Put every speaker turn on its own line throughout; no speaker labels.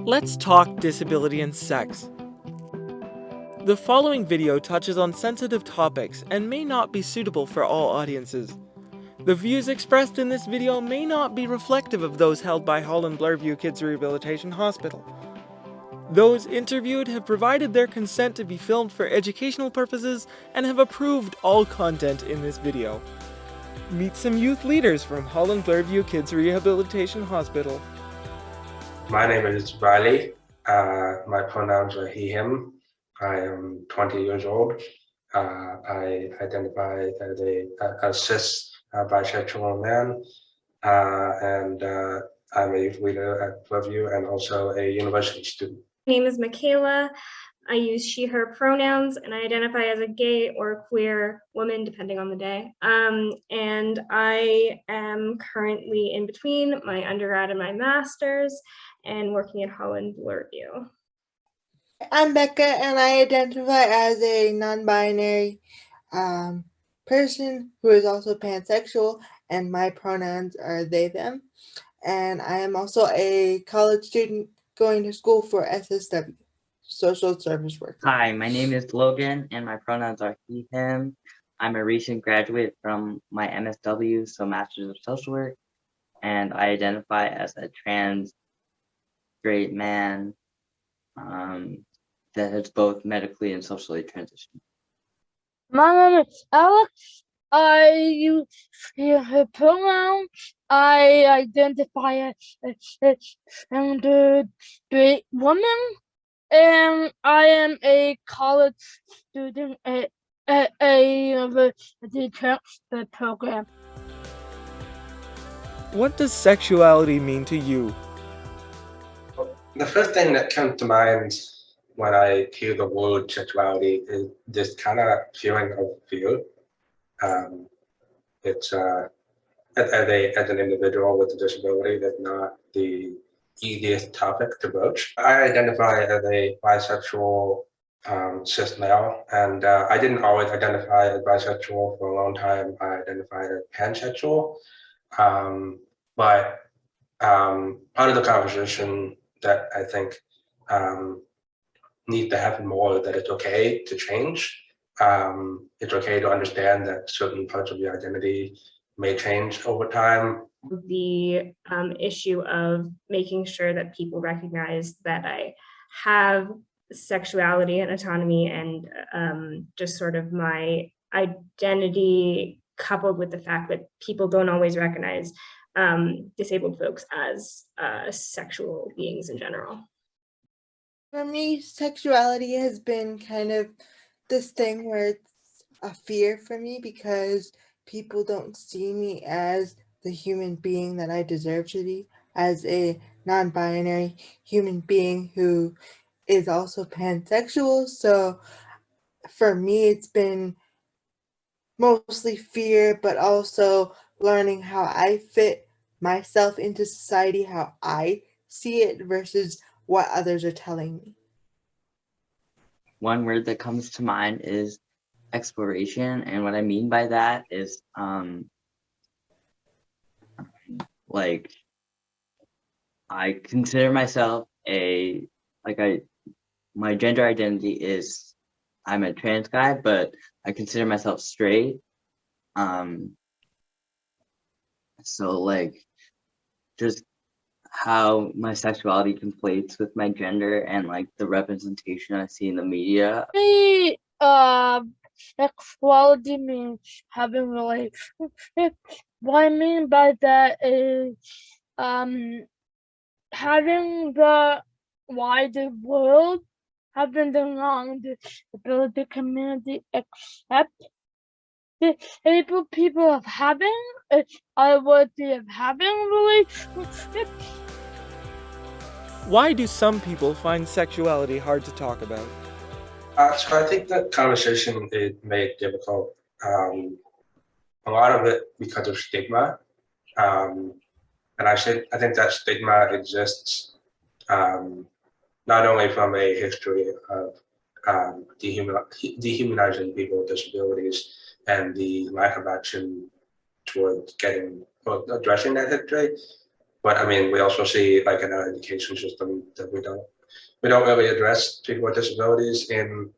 Let's talk disability and sex. The following video touches on sensitive topics and may not be suitable for all audiences. The views expressed in this video may not be reflective of those held by Holland Bloorview Kids Rehabilitation Hospital. Those interviewed have provided their consent to be filmed for educational purposes and have approved all content in this video. Meet some youth leaders from Holland Bloorview Kids Rehabilitation Hospital.
My name is Riley. My pronouns are he, him. I am 20 years old. I identify as a cis bisexual man, and I'm a youth leader at Bloorview and also a university student.
My name is Michaela. I use she, her pronouns, and I identify as a gay or queer woman, depending on the day. And I am currently in between my undergrad and my master's and working at Holland Bloorview.
I'm Becca, and I identify as a non-binary person who is also pansexual, and my pronouns are they, them. And I am also a college student going to school for SSW, Social Service Work.
Hi, my name is Logan, and my pronouns are he, him. I'm a recent graduate from my MSW, so Masters of Social Work, and I identify as a trans straight man that has both medically and socially transitioned.
My name is Alex. I use her pronouns. I identify as a gender straight woman, and I am a college student at a university transfer program.
What does sexuality mean to you?
The first thing that comes to mind when I hear the word sexuality is this kind of feeling of fear. It's as an individual with a disability, that's not the easiest topic to broach. I identify as a bisexual cis male, and I didn't always identify as bisexual for a long time. I identified as pansexual, but part of the conversation that I think needs to happen more, that it's okay to change. It's okay to understand that certain parts of your identity may change over time.
The issue of making sure that people recognize that I have sexuality and autonomy, and just sort of my identity coupled with the fact that people don't always recognize disabled folks as sexual beings in general.
For me, sexuality has been kind of this thing where it's a fear for me because people don't see me as the human being that I deserve to be, as a non-binary human being who is also pansexual. So for me, it's been mostly fear, but also learning how I fit myself into society, how I see it versus what others are telling me.
One word that comes to mind is exploration, and what I mean by that is like I consider myself my gender identity is I'm a trans guy, but I consider myself straight. So like just how my sexuality conflates with my gender and like the representation I see in the media.
Sexuality means having relationships. What I mean by that is having the wider world, having the non-disability community accept disabled people of having are worthy of having relationships.
Why do some people find sexuality hard to talk about?
So I think that conversation is made difficult. A lot of it because of stigma, and I think that stigma exists not only from a history of dehumanizing people with disabilities and the lack of action towards addressing that history, But I mean, we also see like in our education system that we don't really address people with disabilities in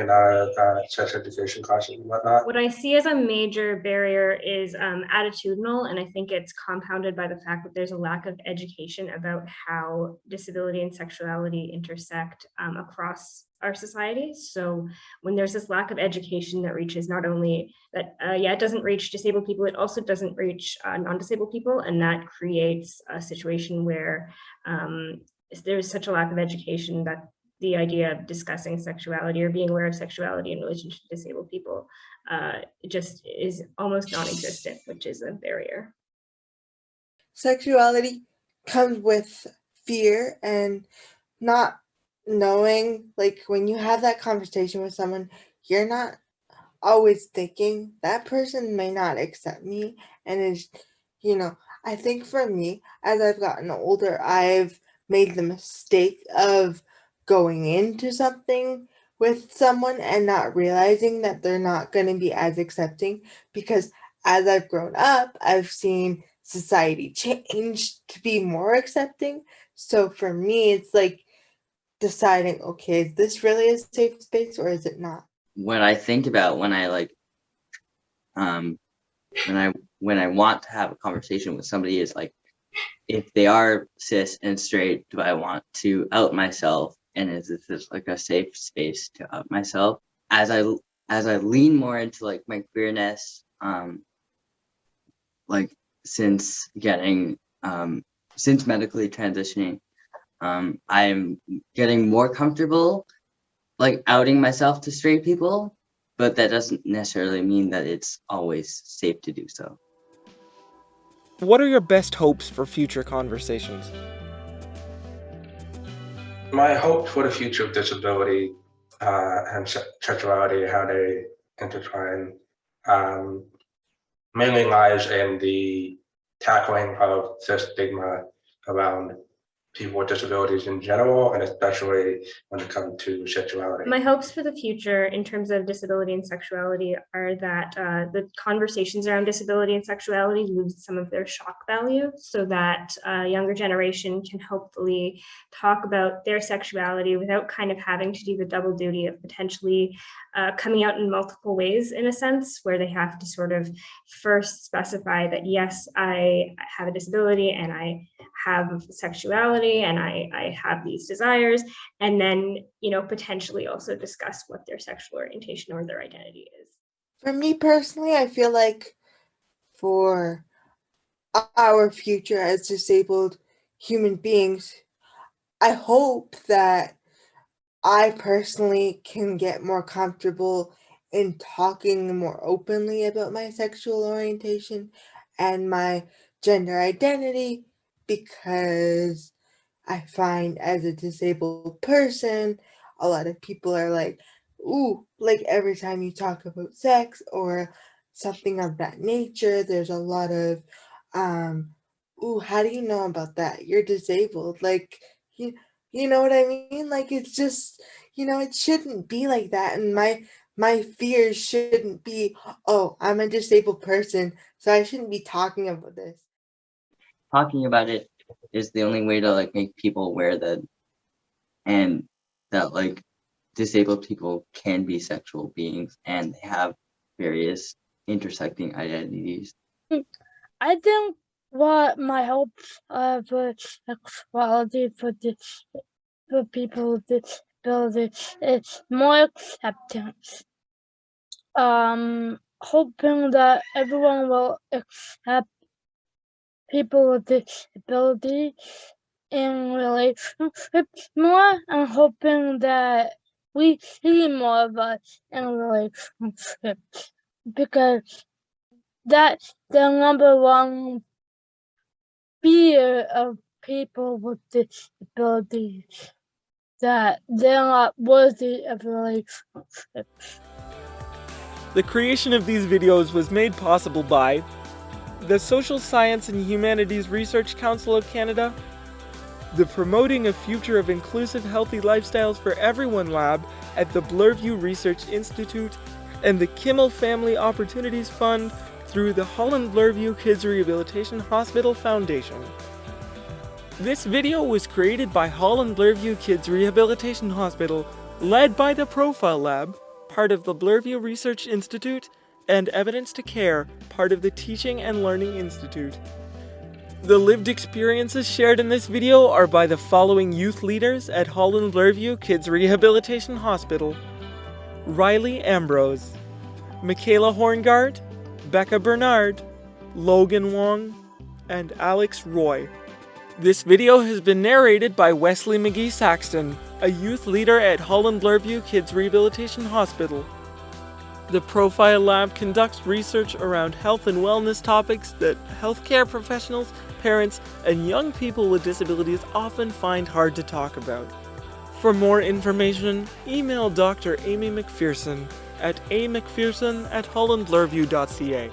our sex education classes and whatnot.
What I see as a major barrier is attitudinal, and I think it's compounded by the fact that there's a lack of education about how disability and sexuality intersect across our society. So when there's this lack of education that reaches not only that, it doesn't reach disabled people, it also doesn't reach non-disabled people, and that creates a situation where there's such a lack of education that the idea of discussing sexuality or being aware of sexuality in relation to disabled people just is almost non-existent, which is a barrier.
Sexuality comes with fear and not knowing, like when you have that conversation with someone, you're not always thinking that person may not accept me. And it's, I think for me, as I've gotten older, I've made the mistake of going into something with someone and not realizing that they're not going to be as accepting, because as I've grown up, I've seen society change to be more accepting. So for me, it's like deciding, okay, is this really a safe space or is it not?
What I think about when I like when I want to have a conversation with somebody is like, if they are cis and straight, do I want to out myself, and is this like a safe space to out myself? As I lean more into like my queerness, like since medically transitioning, I'm getting more comfortable like outing myself to straight people, but that doesn't necessarily mean that it's always safe to do so.
What are your best hopes for future conversations?
My hope for the future of disability and sexuality, how they intertwine, mainly lies in the tackling of the stigma around people with disabilities in general, and especially when it comes to sexuality.
My hopes for the future in terms of disability and sexuality are that the conversations around disability and sexuality lose some of their shock value, so that a younger generation can hopefully talk about their sexuality without kind of having to do the double duty of potentially coming out in multiple ways, in a sense, where they have to sort of first specify that, yes, I have a disability and I have sexuality and I have these desires, and then, potentially also discuss what their sexual orientation or their identity is.
For me personally, I feel like for our future as disabled human beings, I hope that I personally can get more comfortable in talking more openly about my sexual orientation and my gender identity, because I find as a disabled person, a lot of people are like, ooh, like every time you talk about sex or something of that nature, there's a lot of, ooh, how do you know about that? You're disabled. Like, you know what I mean? Like, it's just, it shouldn't be like that. And my fears shouldn't be, oh, I'm a disabled person, so I shouldn't be talking about this.
Talking about it is the only way to like make people aware that like disabled people can be sexual beings and they have various intersecting identities.
I think what my hopes for sexuality for people with disabilities is more acceptance. Hoping that everyone will accept people with disability in relationships more, and hoping that we see more of us in relationships, because that's the number one fear of people with disabilities, that they're not worthy of relationships.
The creation of these videos was made possible by the Social Science and Humanities Research Council of Canada, the Promoting a Future of Inclusive Healthy Lifestyles for Everyone Lab at the Bloorview Research Institute, and the Kimmel Family Opportunities Fund through the Holland Bloorview Kids Rehabilitation Hospital Foundation. This video was created by Holland Bloorview Kids Rehabilitation Hospital, led by the Profile Lab, part of the Bloorview Research Institute, and Evidence to Care, part of the Teaching and Learning Institute. The lived experiences shared in this video are by the following youth leaders at Holland Bloorview Kids Rehabilitation Hospital: Riley Ambrose, Michaela Horngard, Becca Bernard, Logan Wong, and Alex Roy. This video has been narrated by Wesley McGee Saxton, a youth leader at Holland Bloorview Kids Rehabilitation Hospital. The Profile Lab conducts research around health and wellness topics that healthcare professionals, parents, and young people with disabilities often find hard to talk about. For more information, email Dr. Amy McPherson at amcpherson@hollandbloorview.ca.